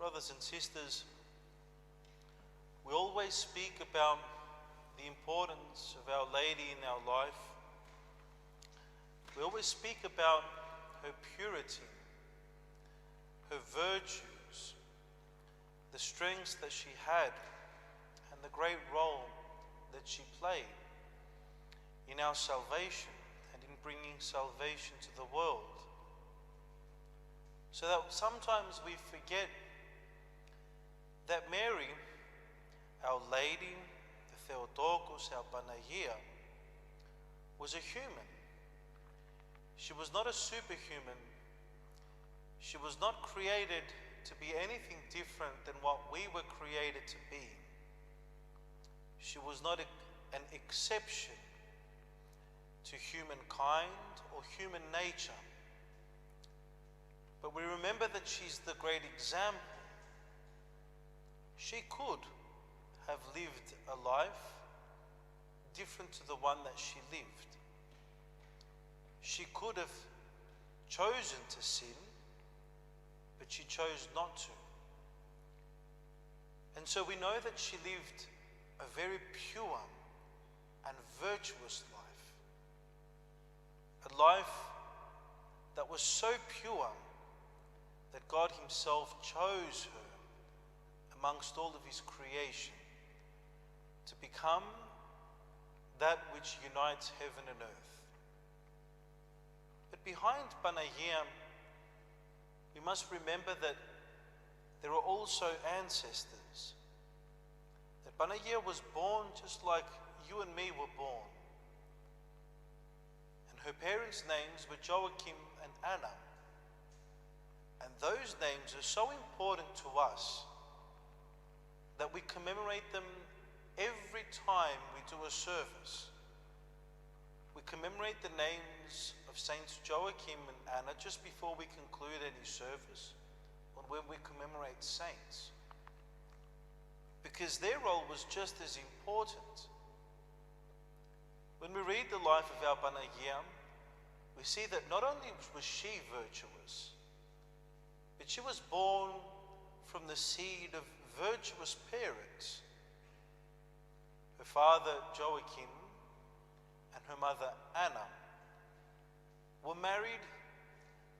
brothers and sisters, we always speak about the importance of Our Lady in our life. We always speak about her purity, her virtues, the strengths that she had, and the great role that she played in our salvation and in bringing salvation to the world. So that sometimes we forget that Mary, Our Lady, the Theotokos, our Panagia, was a human. She was not a superhuman. She was not created to be anything different than what we were created to be. She was not an exception to humankind or human nature. But we remember that she's the great example. She could have lived a life different to the one that she lived. She could have chosen to sin, but she chose not to. And so we know that she lived a very pure and virtuous life. A life that was so pure that God himself chose her amongst all of his creation to become that which unites heaven and earth. But behind Panagia, we must remember that there are also ancestors. That Panagia was born just like you and me were born. And her parents' names were Joachim and Anna. And those names are so important to us that we commemorate them every time we do a service. We commemorate the names of Saints Joachim and Anna just before we conclude any service, or when we commemorate saints, because their role was just as important. When we read the life of our Panagia, we see that not only was she virtuous, but she was born from the seed of virtuous parents. Her father Joachim and her mother Anna were married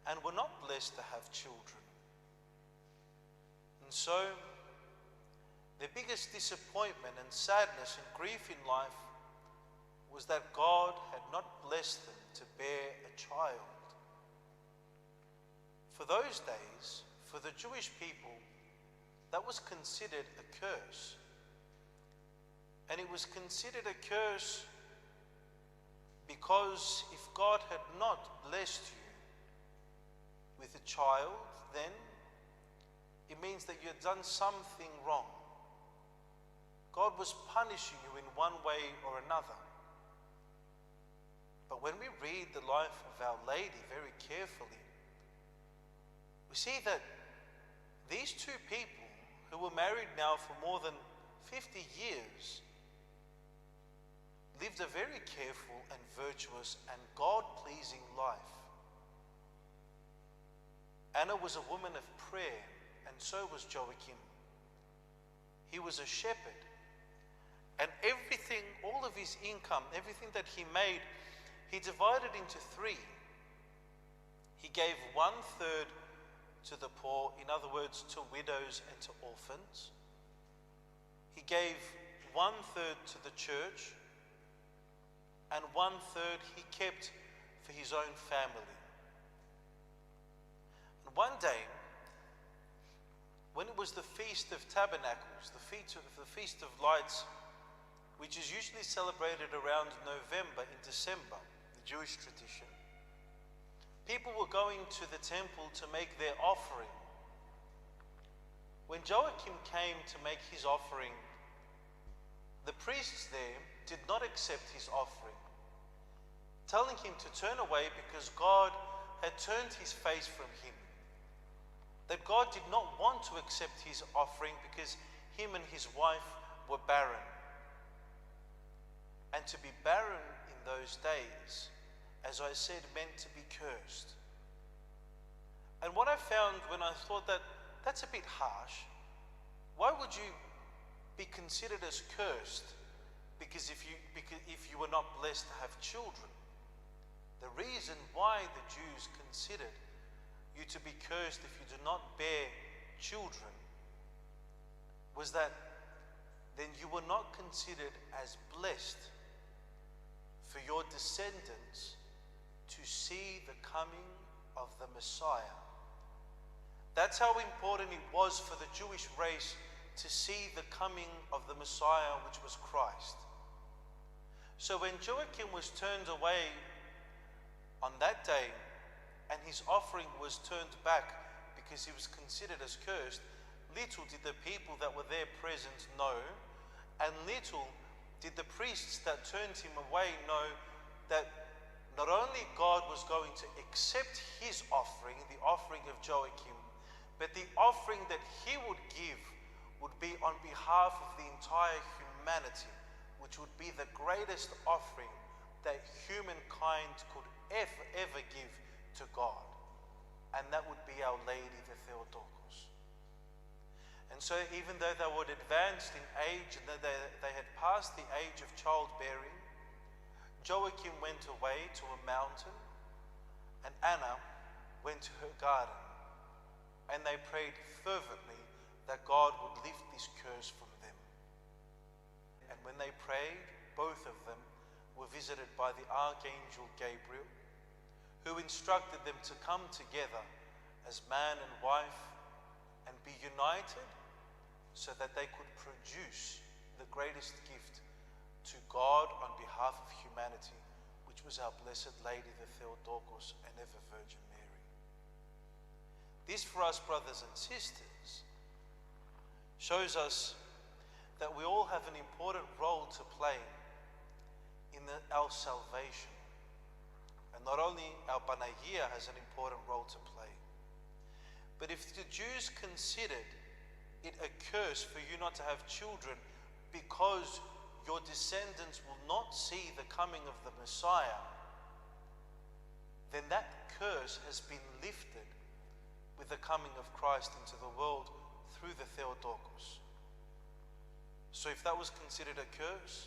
and were not blessed to have children. And so their biggest disappointment and sadness and grief in life was that God had not blessed them to bear a child. For those days, for the Jewish people, that was considered a curse. And it was considered a curse because if God had not blessed you with a child, then it means that you had done something wrong. God was punishing you in one way or another. But when we read the life of Our Lady very carefully, we see that these two people who were married now for more than 50 years lived a very careful and virtuous and God-pleasing life. Anna was a woman of prayer, and so was Joachim. He was a shepherd, and everything, all of his income, everything that he made, he divided into three. He gave 1/3 to the poor, in other words, to widows and to orphans. He gave 1/3 to the church, and 1/3 he kept for his own family. And one day, when it was the Feast of Tabernacles, the Feast of Lights, which is usually celebrated around November in December, the Jewish tradition, people were going to the temple to make their offering. When Joachim came to make his offering, the priests there did not accept his offering, telling him to turn away because God had turned his face from him. That God did not want to accept his offering because him and his wife were barren. And to be barren in those days, as I said, meant to be cursed. And what I found when I thought that that's a bit harsh. Why would you be considered as cursed because if you were not blessed to have children? The reason why the Jews considered you to be cursed if you do not bear children was that then you were not considered as blessed for your descendants to see the coming of the Messiah. That's how important it was for the Jewish race to see the coming of the Messiah, which was Christ. So when Joachim was turned away on that day, and his offering was turned back because he was considered as cursed, little did the people that were there present know, and little did the priests that turned him away know that not only God was going to accept his offering, the offering of Joachim, but the offering that he would give would be on behalf of the entire humanity, which would be the greatest offering that humankind could ever give to God. And that would be Our Lady, the Theotokos. And so even though they were advanced in age and that they had passed the age of childbearing, Joachim went away to a mountain and Anna went to her garden. And they prayed fervently that God would lift this curse from them. And when they prayed, both of them were visited by the Archangel Gabriel, who instructed them to come together as man and wife and be united so that they could produce the greatest gift to God on behalf of humanity, which was our Blessed Lady, the Theotokos, and ever Virgin Mary. This, for us brothers and sisters, shows us that we all have an important role to play in our salvation. And not only our Panagia has an important role to play, but if the Jews considered it a curse for you not to have children because your descendants will not see the coming of the Messiah, then that curse has been lifted with the coming of Christ into the world through the Theotokos. So if that was considered a curse,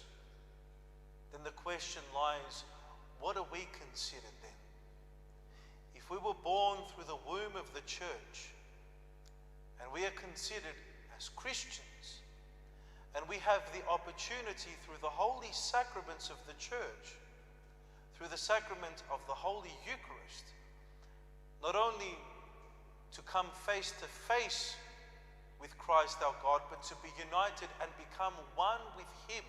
then the question lies, what are we considered then? If we were born through the womb of the church, and we are considered as Christians, and we have the opportunity through the holy sacraments of the church, through the sacrament of the Holy Eucharist, not only to come face to face with Christ our God, but to be united and become one with him,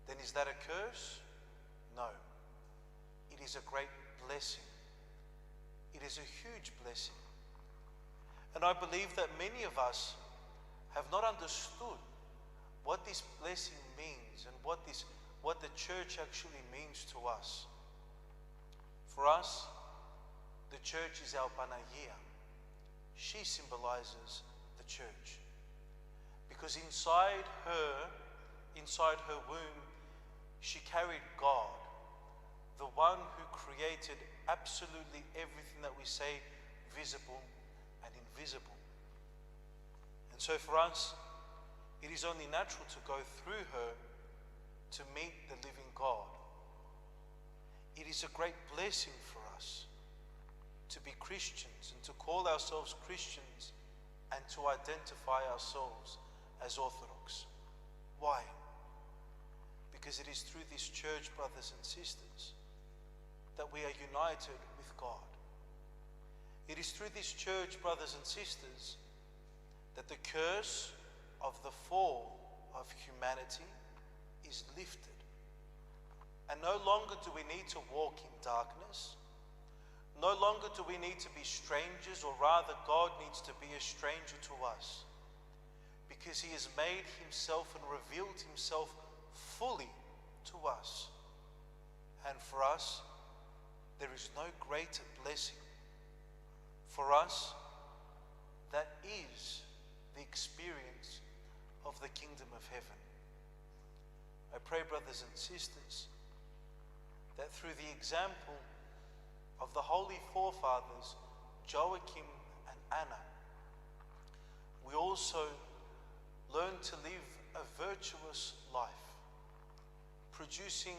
then is that a curse? No. It is a great blessing. It is a huge blessing. And I believe that many of us have not understood what this blessing means and what the church actually means to us. For us, the church is our Panagia. She symbolizes the church. Because inside her womb, she carried God, the one who created absolutely everything that we say visible and invisible. And so for us, it is only natural to go through her to meet the living God. It is a great blessing for us to be Christians and to call ourselves Christians and to identify ourselves as Orthodox. Why? Because it is through this church, brothers and sisters, that we are united with God. It is through this church, brothers and sisters, that the curse of the fall of humanity is lifted. And no longer do we need to walk in darkness. No longer do we need to be strangers, or rather God needs to be a stranger to us, because he has made himself and revealed himself fully to us. And for us, there is no greater blessing. For us, that is the experience of the kingdom of heaven. I pray, brothers and sisters, that through the example of the holy forefathers, Joachim and Anna, also learn to live a virtuous life, producing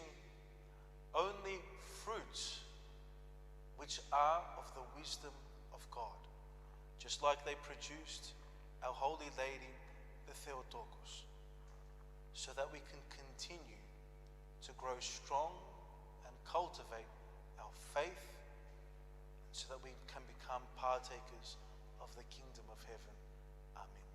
only fruits which are of the wisdom of God, just like they produced our Holy Lady, the Theotokos, so that we can continue to grow strong and cultivate our faith, so that we can become partakers of the kingdom of heaven. Amen.